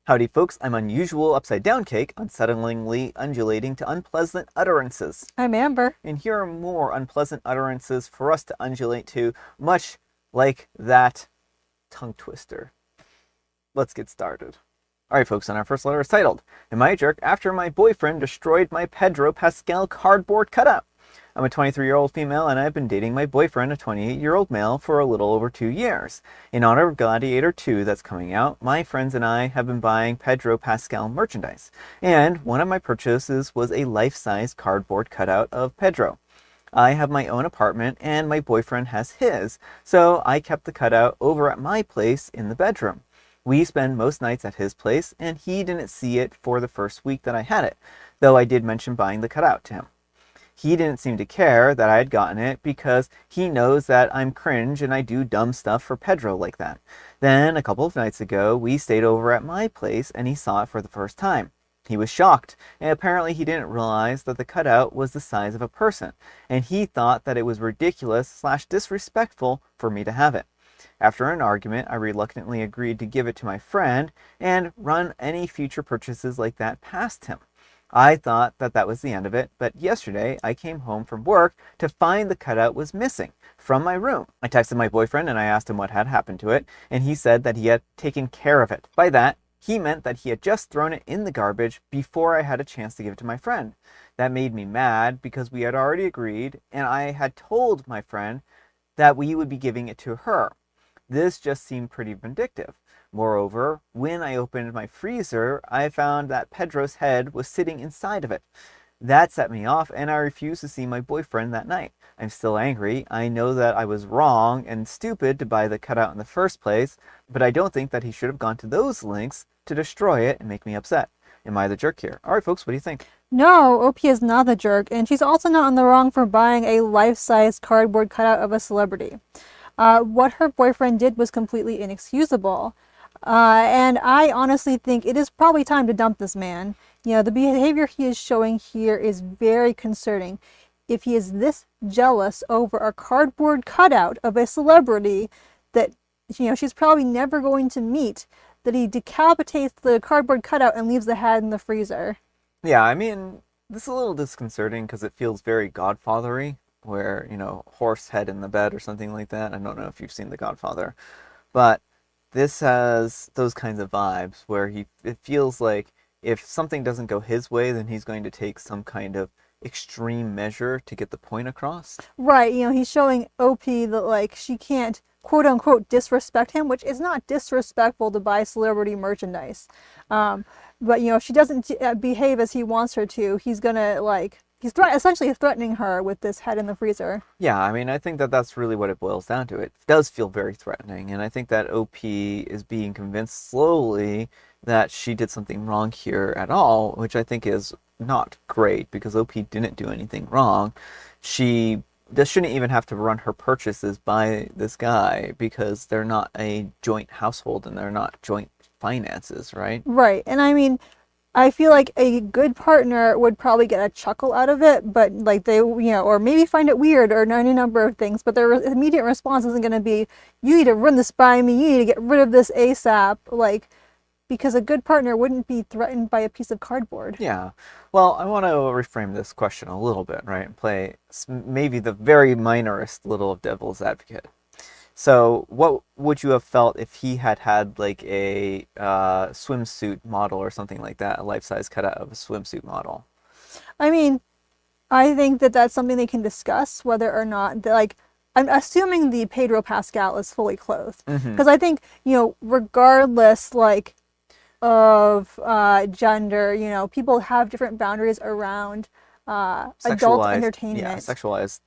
Howdy folks, I'm Unusual Upside Down Cake, unsettlingly undulating to unpleasant utterances. I'm Amber. And here are more unpleasant utterances for us to undulate to, much like that tongue twister. Let's get started. Alright folks, and our first letter is titled, Am I a Jerk After My Boyfriend Destroyed My Pedro Pascal Cardboard Cutout? I'm a 23-year-old female and I've been dating my boyfriend, a 28-year-old male, for a little over 2 years. In honor of Gladiator 2 that's coming out, my friends and I have been buying Pedro Pascal merchandise. And one of my purchases was a life-size cardboard cutout of Pedro. I have my own apartment and my boyfriend has his, so I kept the cutout over at my place in the bedroom. We spend most nights at his place and he didn't see it for the first week that I had it, though I did mention buying the cutout to him. He didn't seem to care that I had gotten it because he knows that I'm cringe and I do dumb stuff for Pedro like that. Then, a couple of nights ago, we stayed over at my place and he saw it for the first time. He was shocked, and apparently he didn't realize that the cutout was the size of a person, and he thought that it was ridiculous/disrespectful for me to have it. After an argument, I reluctantly agreed to give it to my friend and run any future purchases like that past him. I thought that that was the end of it, but yesterday I came home from work to find the cutout was missing from my room. I texted my boyfriend and I asked him what had happened to it, and he said that he had taken care of it. By that, he meant that he had just thrown it in the garbage before I had a chance to give it to my friend. That made me mad because we had already agreed, and I had told my friend that we would be giving it to her. This just seemed pretty vindictive. Moreover, when I opened my freezer, I found that Pedro's head was sitting inside of it. That set me off, and I refused to see my boyfriend that night. I'm still angry. I know that I was wrong and stupid to buy the cutout in the first place, but I don't think that he should have gone to those lengths to destroy it and make me upset. Am I the jerk here? All right, folks, what do you think? No, OP is not the jerk, and she's also not in the wrong for buying a life-size cardboard cutout of a celebrity. What her boyfriend did was completely inexcusable. And I honestly think it is probably time to dump this man. You know, the behavior he is showing here is very concerning. If he is this jealous over a cardboard cutout of a celebrity that, she's probably never going to meet, that he decapitates the cardboard cutout and leaves the head in the freezer. Yeah, I mean, this is a little disconcerting because it feels very Godfather-y, where, horse head in the bed or something like that. I don't know if you've seen The Godfather, but this has those kinds of vibes where it feels like if something doesn't go his way, then he's going to take some kind of extreme measure to get the point across. Right, he's showing OP that, like, she can't, quote unquote, disrespect him, which is not disrespectful to buy celebrity merchandise. But, if she doesn't behave as he wants her to, he's gonna, he's essentially threatening her with this head in the freezer. Yeah, I mean, I think that that's really what it boils down to. It does feel very threatening, and I think that OP is being convinced slowly that she did something wrong here at all, which I think is not great because OP didn't do anything wrong. She shouldn't even have to run her purchases by this guy because they're not a joint household and they're not joint finances, right? Right, and I mean, I feel like a good partner would probably get a chuckle out of it, but or maybe find it weird or any number of things, but their immediate response isn't going to be, you need to run this by me, you need to get rid of this ASAP, because a good partner wouldn't be threatened by a piece of cardboard. Yeah. Well, I want to reframe this question a little bit, right? And play maybe the very minorest little of devil's advocate. So what would you have felt if he had like a swimsuit model or something like that, a life-size cutout of a swimsuit model? I mean, I think that that's something they can discuss, whether or not, I'm assuming the Pedro Pascal is fully clothed. Because I think, regardless, of gender, people have different boundaries around adult entertainment. Yeah, sexualized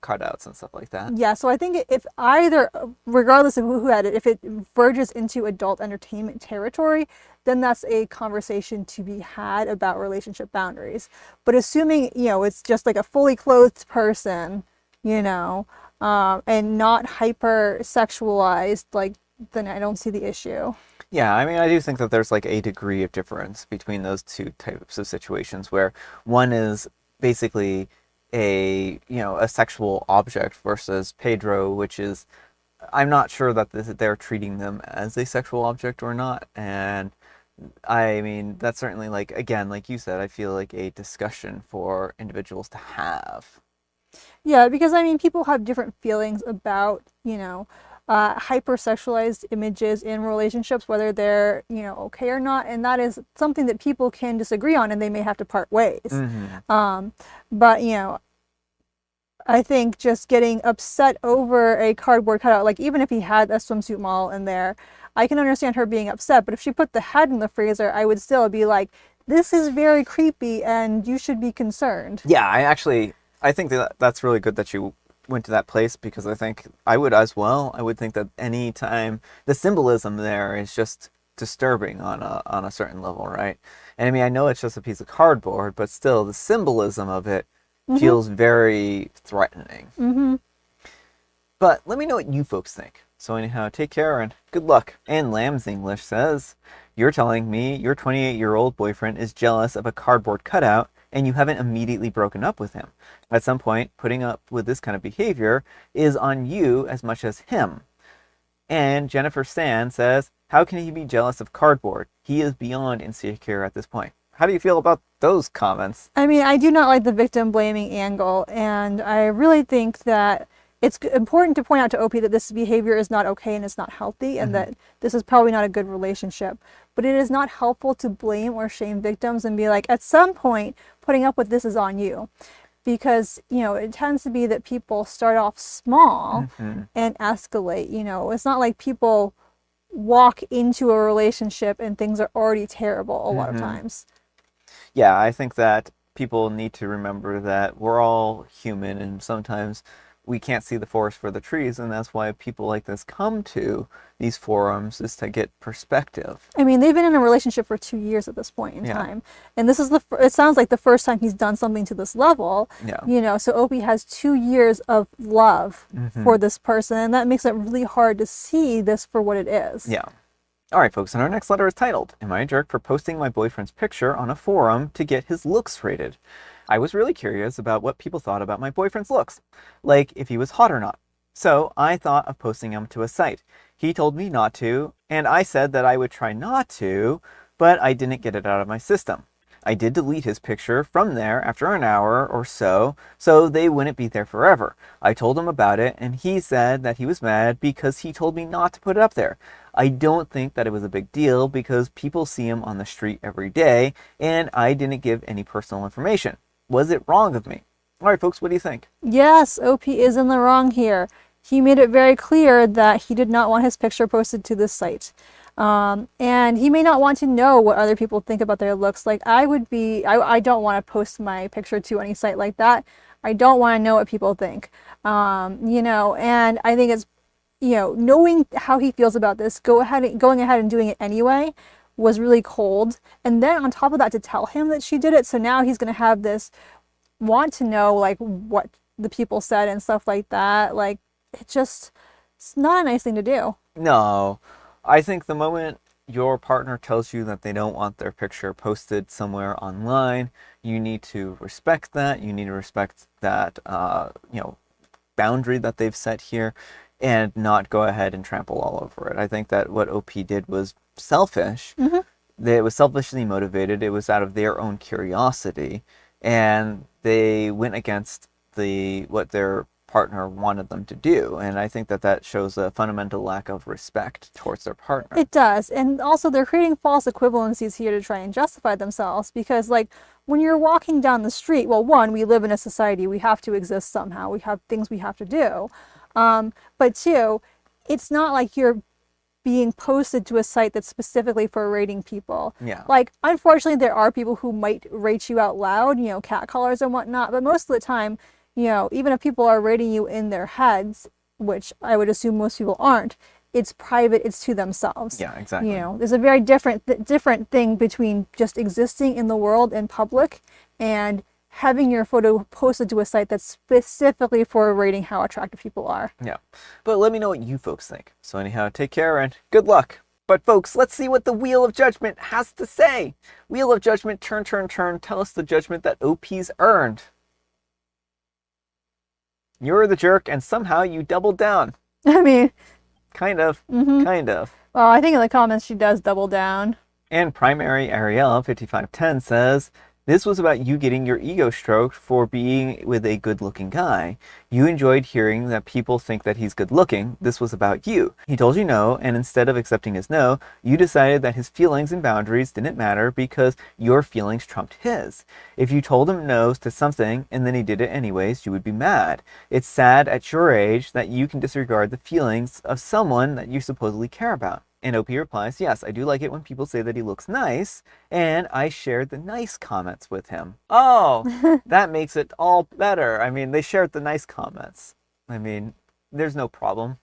cutouts and stuff like that. Yeah, so I think if either, regardless of who had it, if it verges into adult entertainment territory, then that's a conversation to be had about relationship boundaries. But assuming, it's just like a fully clothed person, and not hyper sexualized, then I don't see the issue. Yeah, I mean, I do think that there's like a degree of difference between those two types of situations where one is basically a sexual object versus Pedro, which is, I'm not sure that they're treating them as a sexual object or not, and I mean, that's certainly like, again, like you said, I feel like a discussion for individuals to have. Yeah, because I mean, people have different feelings about, hypersexualized images in relationships, whether they're, okay or not. And that is something that people can disagree on and they may have to part ways. Mm-hmm. But, I think just getting upset over a cardboard cutout, like even if he had a swimsuit model in there, I can understand her being upset. But if she put the head in the freezer, I would still be like, this is very creepy and you should be concerned. Yeah, I think that that's really good that you went to that place because I think I would as well. I would think that any time the symbolism there is just disturbing on a certain level, right? And I mean, I know it's just a piece of cardboard, but still the symbolism of it feels very threatening. Mm-hmm. But let me know what you folks think. So anyhow, take care and good luck. And Lamb's English says, you're telling me your 28-year-old boyfriend is jealous of a cardboard cutout and you haven't immediately broken up with him. At some point, putting up with this kind of behavior is on you as much as him. And Jennifer Sand says, how can he be jealous of cardboard? He is beyond insecure at this point. How do you feel about those comments? I mean, I do not like the victim blaming angle, and I really think that it's important to point out to OP that this behavior is not okay and it's not healthy, and that this is probably not a good relationship. But it is not helpful to blame or shame victims and be like, at some point, putting up with this is on you. Because, it tends to be that people start off small and escalate. It's not like people walk into a relationship and things are already terrible a lot of times. Yeah, I think that people need to remember that we're all human and sometimes we can't see the forest for the trees, and that's why people like this come to these forums, is to get perspective. I mean, they've been in a relationship for 2 years at this point in time. And this is it sounds like the first time he's done something to this level. Yeah. So Opie has 2 years of love for this person, and that makes it really hard to see this for what it is. Yeah. All right, folks, and our next letter is titled, Am I a Jerk for Posting My Boyfriend's Picture on a Forum to Get His Looks Rated? I was really curious about what people thought about my boyfriend's looks, like if he was hot or not. So I thought of posting him to a site. He told me not to, and I said that I would try not to, but I didn't get it out of my system. I did delete his picture from there after an hour or so they wouldn't be there forever. I told him about it, and he said that he was mad because he told me not to put it up there. I don't think that it was a big deal because people see him on the street every day, and I didn't give any personal information. Was it wrong of me? All right, folks, what do you think? Yes, OP is in the wrong here. He made it very clear that he did not want his picture posted to this site. And he may not want to know what other people think about their looks. Like I don't want to post my picture to any site like that. I don't want to know what people think. And I think it's, knowing how he feels about this, going ahead and doing it anyway was really cold. And then on top of that, to tell him that she did it. So now he's going to have this want to know like what the people said and stuff like that. Like it's not a nice thing to do. No, I think the moment your partner tells you that they don't want their picture posted somewhere online, you need to respect that. You need to respect that, boundary that they've set here and not go ahead and trample all over it. I think that what OP did was selfish. It was selfishly motivated. It was out of their own curiosity, and they went against what their partner wanted them to do. And I think that shows a fundamental lack of respect towards their partner. It does. And also they're creating false equivalencies here to try and justify themselves, because like when you're walking down the street, well, one, we live in a society, we have to exist somehow, we have things we have to do. But two, it's not like you're being posted to a site that's specifically for rating people. Yeah. Like, unfortunately, there are people who might rate you out loud, catcallers and whatnot, but most of the time, even if people are rating you in their heads, which I would assume most people aren't, it's private, it's to themselves. Yeah, exactly. There's a very different thing between just existing in the world in public and having your photo posted to a site that's specifically for rating how attractive people are. Yeah. But let me know what you folks think. So anyhow, take care and good luck. But folks, let's see what the Wheel of Judgment has to say. Wheel of Judgment, turn, turn, turn. Tell us the judgment that OP's earned. You're the jerk and somehow you doubled down. I mean... Kind of. Mm-hmm. Kind of. Well, I think in the comments she does double down. And Primary Ariel 5510 says, this was about you getting your ego stroked for being with a good-looking guy. You enjoyed hearing that people think that he's good-looking. This was about you. He told you no, and instead of accepting his no, you decided that his feelings and boundaries didn't matter because your feelings trumped his. If you told him no to something and then he did it anyways, you would be mad. It's sad at your age that you can disregard the feelings of someone that you supposedly care about. And OP replies, yes, I do like it when people say that he looks nice, and I shared the nice comments with him. Oh, that makes it all better. I mean, they shared the nice comments. I mean, there's no problem.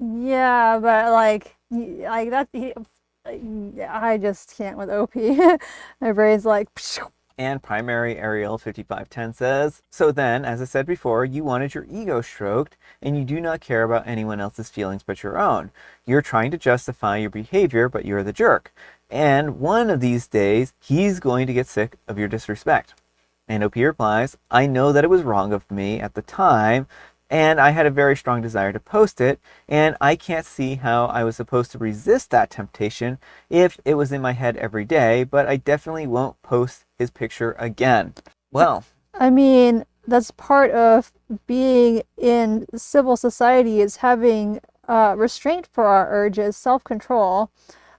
Yeah, but like that, I just can't with OP. My brain's like, pshh. And Primary Ariel 5510 says, so then, as I said before, you wanted your ego stroked, and you do not care about anyone else's feelings but your own. You're trying to justify your behavior, but you're the jerk. And one of these days, he's going to get sick of your disrespect. And OP replies, I know that it was wrong of me at the time, and I had a very strong desire to post it, and I can't see how I was supposed to resist that temptation if it was in my head every day, but I definitely won't post his picture again. Well, I mean, that's part of being in civil society, is having restraint for our urges, self-control.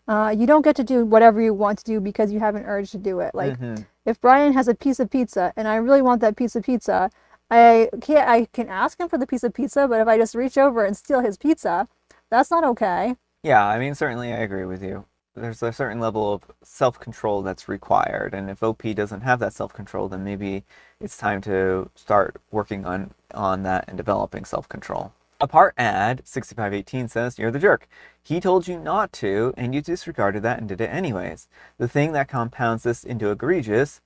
You don't get to do whatever you want to do because you have an urge to do it. Like, if Brian has a piece of pizza and I really want that piece of pizza, I can ask him for the piece of pizza, but if I just reach over and steal his pizza, that's not okay. yeah, I mean, certainly I agree with you. There's a certain level of self-control that's required, and if OP doesn't have that self-control, then maybe it's time to start working on that and developing self-control. Apart ad 6518 says, you're the jerk. He told you not to, and you disregarded that and did it anyways. The thing that compounds this into egregious,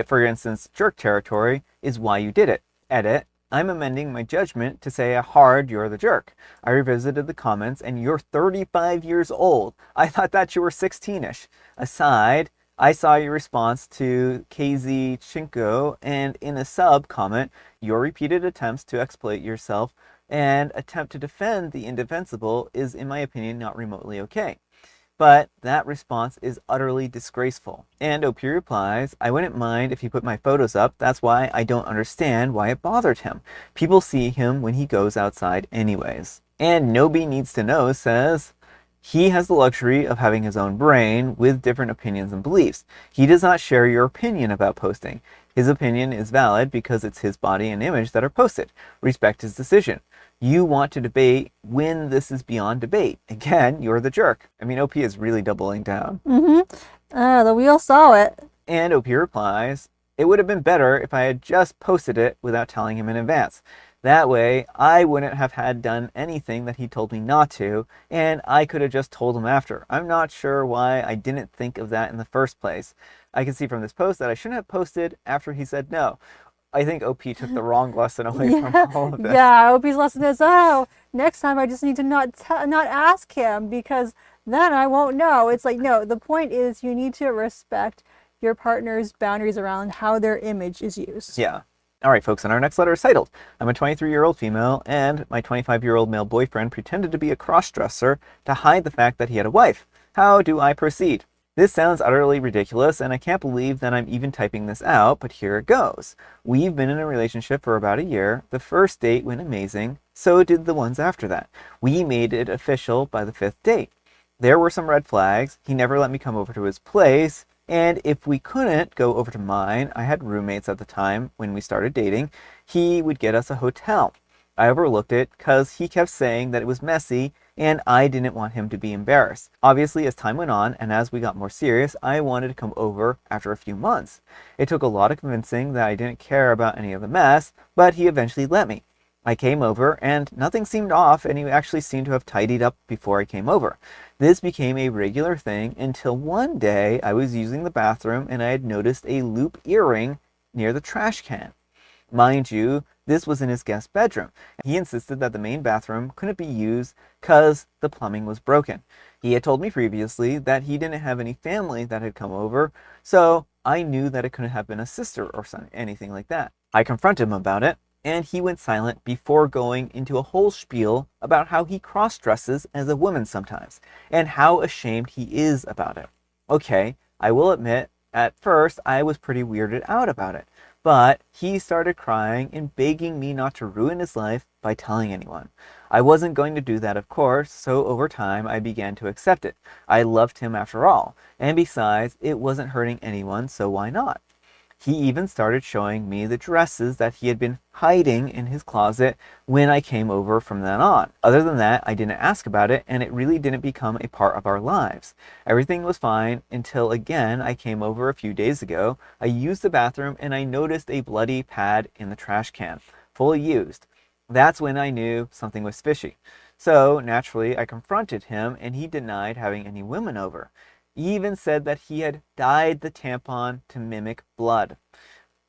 for instance, jerk territory, is why you did it. Edit, I'm amending my judgment to say a hard, you're the jerk. I revisited the comments and you're 35 years old. I thought that you were 16-ish. Aside, I saw your response to KZ Chinko, and in a sub comment, your repeated attempts to exploit yourself and attempt to defend the indefensible is, in my opinion, not remotely okay. But that response is utterly disgraceful. And OP replies, I wouldn't mind if he put my photos up. That's why I don't understand why it bothered him. People see him when he goes outside anyways. And Nobi Needs to Know says, he has the luxury of having his own brain with different opinions and beliefs. He does not share your opinion about posting. His opinion is valid because it's his body and image that are posted. Respect his decision. You want to debate when this is beyond debate. Again, you're the jerk. I mean, OP is really doubling down. The wheel saw it. And OP replies, it would have been better if I had just posted it without telling him in advance. That way, I wouldn't have had done anything that he told me not to, and I could have just told him after. I'm not sure why I didn't think of that in the first place. I can see from this post that I shouldn't have posted after he said no. I think OP took the wrong lesson away from all of this. Yeah, OP's lesson is, oh, next time I just need to not ask him because then I won't know. It's like, no, the point is you need to respect your partner's boundaries around how their image is used. Yeah. All right, folks, and our next letter is titled, I'm a 23-year-old female, and my 25-year-old male boyfriend pretended to be a cross-dresser to hide the fact that he had a wife. How do I proceed? This sounds utterly ridiculous, and I can't believe that I'm even typing this out, but here it goes. We've been in a relationship for about a year. The first date went amazing. So did the ones after that. We made it official by the 5th date. There were some red flags. He never let me come over to his place. And if we couldn't go over to mine, I had roommates at the time when we started dating, he would get us a hotel. I overlooked it because he kept saying that it was messy and I didn't want him to be embarrassed. Obviously, as time went on and as we got more serious, I wanted to come over after a few months. It took a lot of convincing that I didn't care about any of the mess, but he eventually let me. I came over and nothing seemed off, and he actually seemed to have tidied up before I came over. This became a regular thing until one day I was using the bathroom and I had noticed a loop earring near the trash can. Mind you, this was in his guest bedroom. He insisted that the main bathroom couldn't be used because the plumbing was broken. He had told me previously that he didn't have any family that had come over, so I knew that it couldn't have been a sister or anything like that. I confronted him about it, and he went silent before going into a whole spiel about how he cross-dresses as a woman sometimes, and how ashamed he is about it. Okay, I will admit, at first I was pretty weirded out about it, but he started crying and begging me not to ruin his life by telling anyone. I wasn't going to do that, of course, so over time I began to accept it. I loved him after all, and besides, it wasn't hurting anyone, so why not? He even started showing me the dresses that he had been hiding in his closet when I came over from then on. Other than that, I didn't ask about it, and it really didn't become a part of our lives. Everything was fine until again I came over a few days ago. I used the bathroom and I noticed a bloody pad in the trash can, fully used. That's when I knew something was fishy. So naturally, I confronted him and he denied having any women over. He even said that he had dyed the tampon to mimic blood.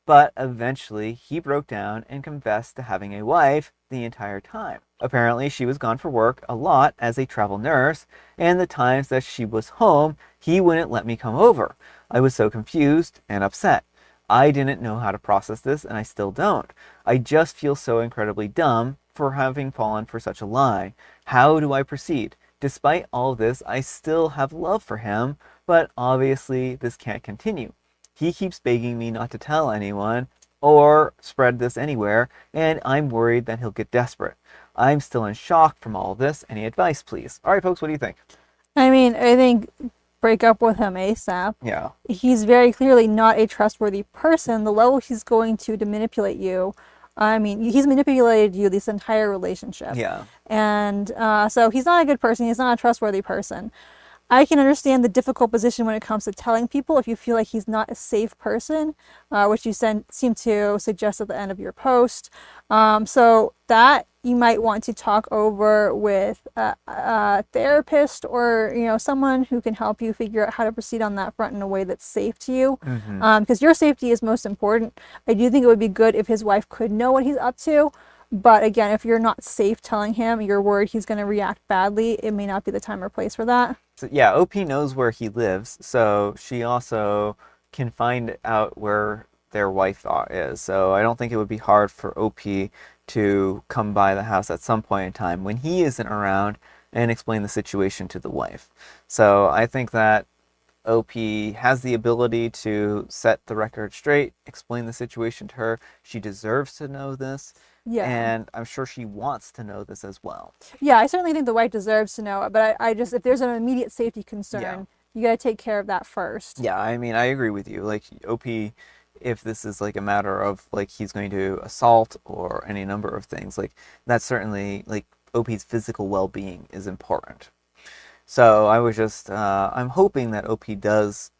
But eventually, he broke down and confessed to having a wife the entire time. Apparently, she was gone for work a lot as a travel nurse, and the times that she was home, he wouldn't let me come over. I was so confused and upset. I didn't know how to process this, and I still don't. I just feel so incredibly dumb for having fallen for such a lie. How do I proceed? Despite all this, I still have love for him, but obviously this can't continue. He keeps begging me not to tell anyone or spread this anywhere, and I'm worried that he'll get desperate. I'm still in shock from all this. Any advice, please? All right, folks, what do you think? I mean, I think break up with him ASAP. Yeah. He's very clearly not a trustworthy person. The level he's going to manipulate you, I mean, he's manipulated you this entire relationship. Yeah. And so he's not a good person. He's not a trustworthy person. I can understand the difficult position when it comes to telling people if you feel like he's not a safe person, which you seem to suggest at the end of your post. So that you might want to talk over with a therapist or someone who can help you figure out how to proceed on that front in a way that's safe to you, because your safety is most important. I do think it would be good if his wife could know what he's up to. But again, if you're not safe telling him, you're worried he's going to react badly, it may not be the time or place for that. So, yeah, OP knows where he lives, so she also can find out where their wife is. So I don't think it would be hard for OP to come by the house at some point in time when he isn't around and explain the situation to the wife. So I think that OP has the ability to set the record straight, explain the situation to her. She deserves to know this. Yeah. And I'm sure she wants to know this as well. Yeah, I certainly think the wife deserves to know it, but I just, if there's an immediate safety concern, Yeah. you got to take care of that first. Yeah, I mean, I agree with you. Like, OP, if this is like a matter of like he's going to assault or any number of things, like that's certainly like OP's physical well-being is important. So I was just, I'm hoping that OP does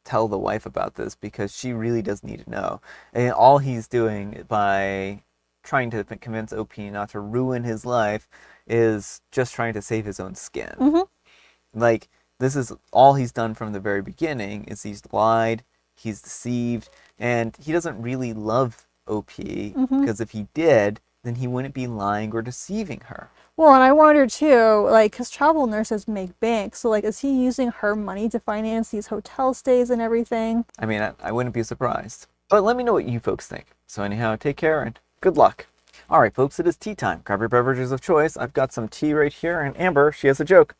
tell the wife about this because she really does need to know. And all he's doing by trying to convince OP not to ruin his life is just trying to save his own skin. Mm-hmm. Like, this is all he's done from the very beginning is he's lied, he's deceived, and he doesn't really love OP because if he did, then he wouldn't be lying or deceiving her. Well, and I wonder too, like, because travel nurses make bank, so like, is he using her money to finance these hotel stays and everything? I mean, I wouldn't be surprised. But let me know what you folks think. So anyhow, take care and good luck. All right, folks, it is tea time. Grab your beverages of choice. I've got some tea right here, and Amber, she has a joke.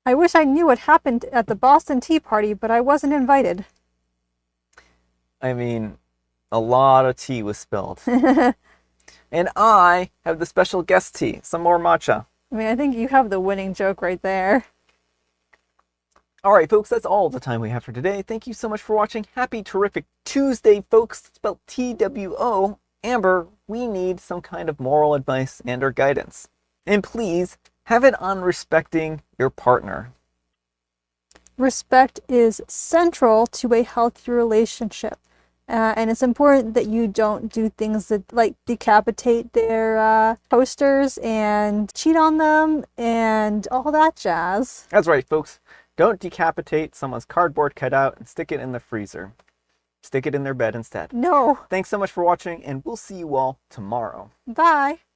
I wish I knew what happened at the Boston Tea Party, but I wasn't invited. I mean, a lot of tea was spilled. And I have the special guest tea, some more matcha. I mean, I think you have the winning joke right there. All right, folks, that's all the time we have for today. Thank you so much for watching. Happy terrific Tuesday, folks. Spelled TWO. Amber, we need some kind of moral advice and or guidance. And please, have it on respecting your partner. Respect is central to a healthy relationship. And it's important that you don't do things that like decapitate their posters and cheat on them and all that jazz. That's right, folks. Don't decapitate someone's cardboard cutout and stick it in the freezer. Stick it in their bed instead. No. Thanks so much for watching, and we'll see you all tomorrow. Bye.